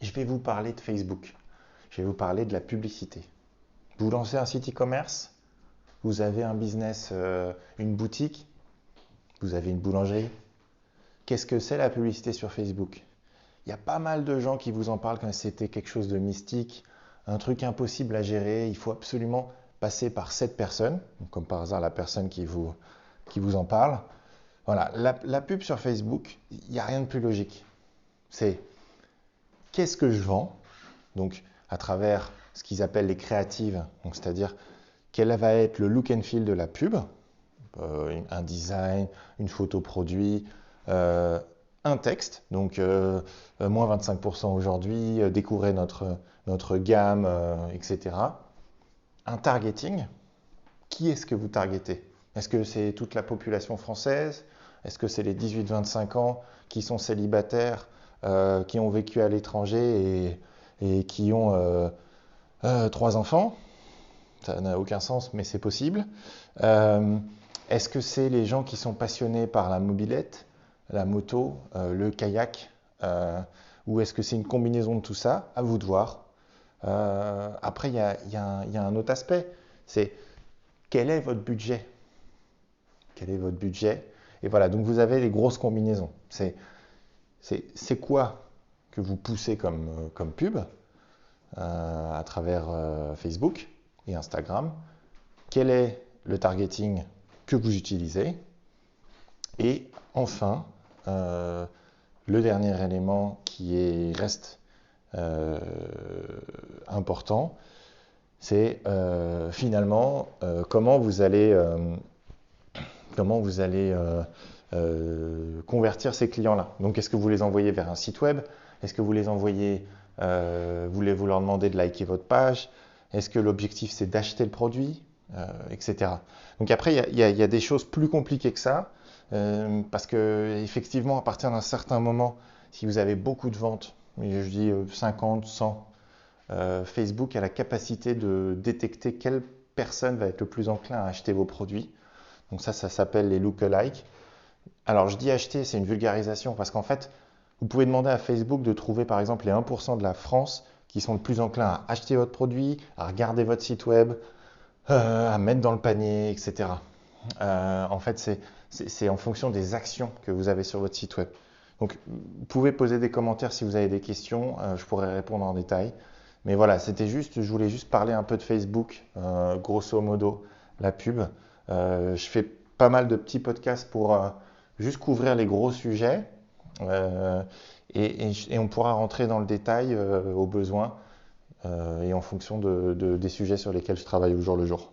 Je vais vous parler de Facebook. Je vais vous parler de la publicité. Vous lancez un site e-commerce, vous avez un business, une boutique, vous avez une boulangerie. Qu'est-ce que c'est la publicité sur Facebook? Il y a pas mal de gens qui vous en parlent comme si c'était quelque chose de mystique, un truc impossible à gérer. Il faut absolument passer par cette personne, comme par hasard la personne qui vous en parle. Voilà, la pub sur Facebook, il n'y a rien de plus logique. C'est qu'est-ce que je vends? Donc, à travers ce qu'ils appellent les créatives, donc c'est-à-dire quel va être le look and feel de la pub, un design, une photo produit, euh, un texte, donc moins 25% aujourd'hui, découvrez notre gamme, etc. Un targeting, qui est-ce que vous targetez? Est-ce que c'est toute la population française? Est-ce que c'est les 18-25 ans qui sont célibataires, qui ont vécu à l'étranger et qui ont 3 enfants? Ça n'a aucun sens, mais c'est possible. Euh, Est-ce que c'est les gens qui sont passionnés par la mobilette, la moto, le kayak, euh, ou est-ce que c'est une combinaison de tout ça? À vous de voir. Après, il y a un autre aspect, c'est quel est votre budget? Quel est votre budget? Et voilà, donc vous avez les grosses combinaisons. C'est quoi que vous poussez comme pub à travers Facebook et Instagram? Quel est le targeting que vous utilisez? Et enfin, euh, le dernier élément reste euh, important, c'est finalement comment vous allez convertir ces clients-là. Donc, est-ce que vous les envoyez vers un site web? Est-ce que vous les envoyez, vous leur demandez de liker votre page? Est-ce que l'objectif c'est d'acheter le produit? Etc. Donc après, il y a des choses plus compliquées que ça, parce que effectivement, à partir d'un certain moment, si vous avez beaucoup de ventes, je dis 50, 100, Facebook a la capacité de détecter quelle personne va être le plus enclin à acheter vos produits. Donc ça s'appelle les lookalikes. Alors je dis acheter, c'est une vulgarisation parce qu'en fait, vous pouvez demander à Facebook de trouver par exemple les 1% de la France qui sont le plus enclins à acheter votre produit, à regarder votre site web, à mettre dans le panier, etc. En fait, c'est en fonction des actions que vous avez sur votre site web. Donc, vous pouvez poser des commentaires si vous avez des questions, je pourrais répondre en détail. Mais voilà, je voulais juste parler un peu de Facebook, grosso modo, la pub. Je fais pas mal de petits podcasts pour juste couvrir les gros sujets euh, et on pourra rentrer dans le détail au besoin et en fonction des sujets sur lesquels je travaille au jour le jour.